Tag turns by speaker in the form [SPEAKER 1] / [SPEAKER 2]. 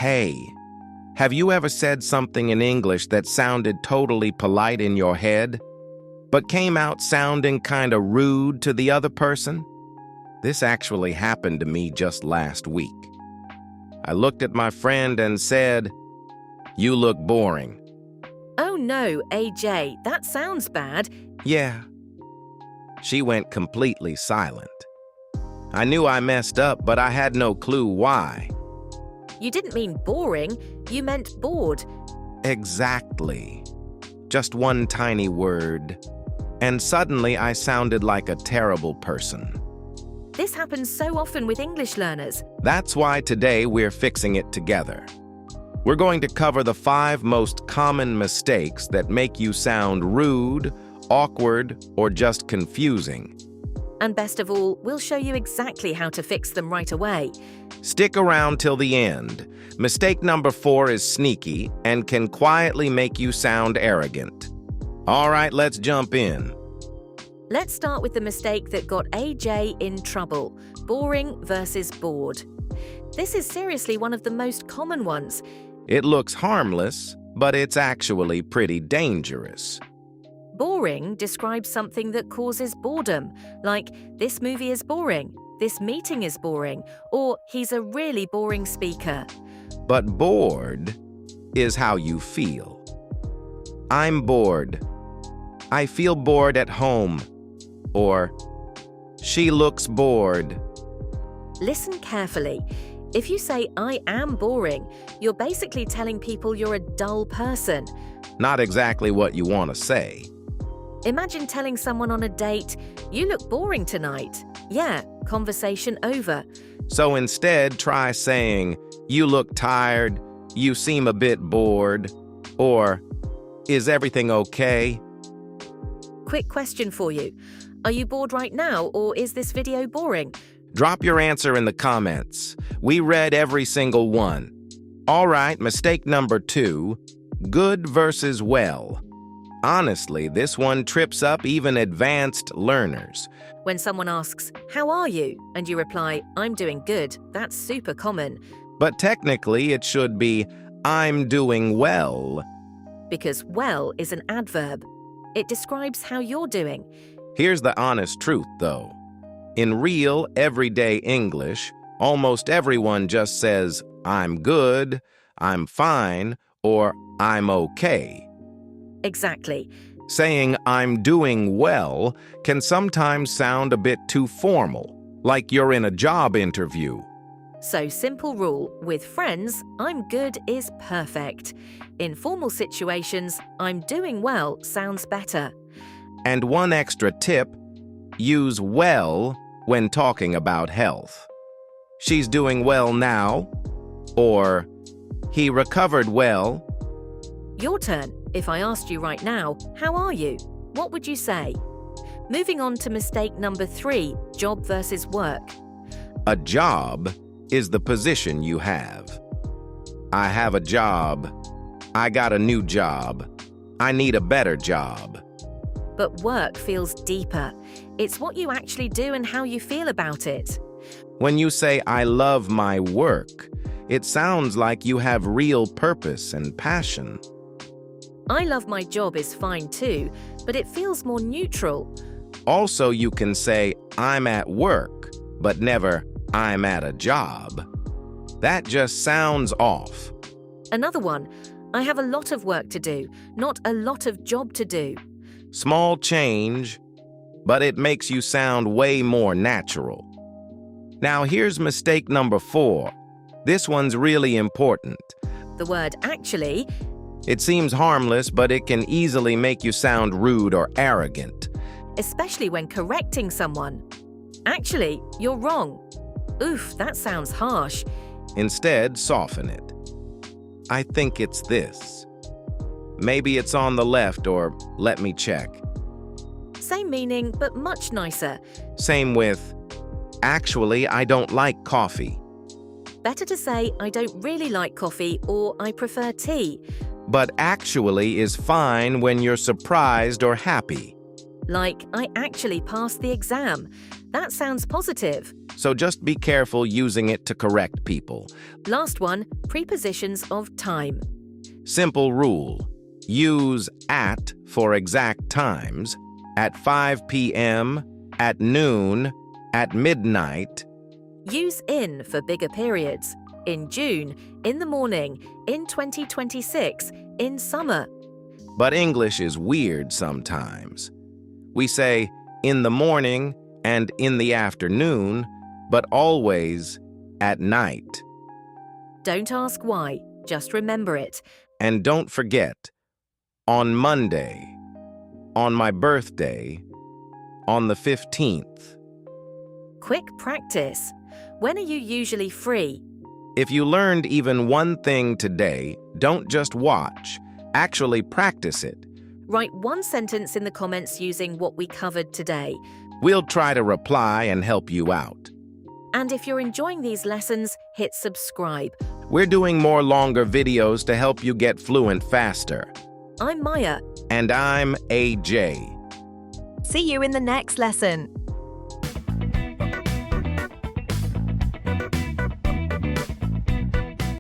[SPEAKER 1] Hey, have you ever said something in English that sounded totally polite in your head, but came out sounding kinda rude to the other person? This actually happened to me just last week. I looked at my friend and said, "You look boring."
[SPEAKER 2] Oh no, AJ, that sounds bad.
[SPEAKER 1] Yeah. She went completely silent. I knew I messed up, but I had no clue why.
[SPEAKER 2] You didn't mean boring, you meant bored.
[SPEAKER 1] Exactly. Just one tiny word. And suddenly I sounded like a terrible person.
[SPEAKER 2] This happens so often with English learners.
[SPEAKER 1] That's why today we're fixing it together. We're going to cover the 5 most common mistakes that make you sound rude, awkward, or just confusing.
[SPEAKER 2] And best of all, we'll show you exactly how to fix them right away.
[SPEAKER 1] Stick around till the end. Mistake number 4 is sneaky and can quietly make you sound arrogant. All right, let's jump in.
[SPEAKER 2] Let's start with the mistake that got AJ in trouble: boring versus bored. This is seriously one of the most common ones.
[SPEAKER 1] It looks harmless, but it's actually pretty dangerous.
[SPEAKER 2] Boring describes something that causes boredom, like this movie is boring, this meeting is boring, or he's a really boring speaker.
[SPEAKER 1] But bored is how you feel. I'm bored. I feel bored at home. Or, she looks bored.
[SPEAKER 2] Listen carefully. If you say, I am boring, you're basically telling people you're a dull person.
[SPEAKER 1] Not exactly what you want to say.
[SPEAKER 2] Imagine telling someone on a date, you look boring tonight. Yeah, conversation over.
[SPEAKER 1] So instead, try saying, you look tired, you seem a bit bored, or, is everything okay?
[SPEAKER 2] Quick question for you. Are you bored right now, or is this video boring?
[SPEAKER 1] Drop your answer in the comments. We read every single one. All right, mistake number 2, good versus well. Honestly, this one trips up even advanced learners.
[SPEAKER 2] When someone asks, how are you? And you reply, I'm doing good, that's super common.
[SPEAKER 1] But technically, it should be, I'm doing well.
[SPEAKER 2] Because well is an adverb. It describes how you're doing.
[SPEAKER 1] Here's the honest truth, though. In real, everyday English, almost everyone just says, I'm good, I'm fine, or I'm okay.
[SPEAKER 2] Exactly.
[SPEAKER 1] Saying I'm doing well can sometimes sound a bit too formal, like you're in a job interview.
[SPEAKER 2] So simple rule, with friends, I'm good is perfect. In formal situations, I'm doing well sounds better.
[SPEAKER 1] And one extra tip, use well when talking about health. She's doing well now, or he recovered well.
[SPEAKER 2] Your turn. If I asked you right now, how are you? What would you say? Moving on to mistake number 3, job versus work.
[SPEAKER 1] A job is the position you have. I have a job. I got a new job. I need a better job.
[SPEAKER 2] But work feels deeper. It's what you actually do and how you feel about it.
[SPEAKER 1] When you say, I love my work, it sounds like you have real purpose and passion.
[SPEAKER 2] I love my job is fine too, but it feels more neutral.
[SPEAKER 1] Also, you can say, I'm at work, but never, I'm at a job. That just sounds off.
[SPEAKER 2] Another one, I have a lot of work to do, not a lot of job to do.
[SPEAKER 1] Small change, but it makes you sound way more natural. Now here's mistake number 4. This one's really important.
[SPEAKER 2] The word actually.
[SPEAKER 1] It seems harmless, but it can easily make you sound rude or arrogant.
[SPEAKER 2] Especially when correcting someone. Actually, you're wrong. Oof, that sounds harsh.
[SPEAKER 1] Instead, soften it. I think it's this. Maybe it's on the left, or let me check.
[SPEAKER 2] Same meaning, but much nicer.
[SPEAKER 1] Same with, actually, I don't like coffee.
[SPEAKER 2] Better to say, I don't really like coffee, or I prefer tea.
[SPEAKER 1] But actually is fine when you're surprised or happy.
[SPEAKER 2] like I actually passed the exam. That sounds positive.
[SPEAKER 1] So just be careful using it to correct people.
[SPEAKER 2] Last one, prepositions of time.
[SPEAKER 1] Simple rule. Use at for exact times, at 5 p.m., at noon, at midnight.
[SPEAKER 2] Use in for bigger periods. In June, in the morning, in 2026, in summer.
[SPEAKER 1] But English is weird sometimes. We say in the morning and in the afternoon, but always at night.
[SPEAKER 2] Don't ask why, just remember it.
[SPEAKER 1] And don't forget, on Monday, on my birthday, on the 15th.
[SPEAKER 2] Quick practice. When are you usually free?
[SPEAKER 1] If you learned even one thing today, don't just watch. Actually practice it.
[SPEAKER 2] Write one sentence in the comments using what we covered today.
[SPEAKER 1] We'll try to reply and help you out.
[SPEAKER 2] And if you're enjoying these lessons, hit subscribe.
[SPEAKER 1] We're doing more longer videos to help you get fluent faster.
[SPEAKER 2] I'm Maya.
[SPEAKER 1] And I'm AJ.
[SPEAKER 3] See you in the next lesson.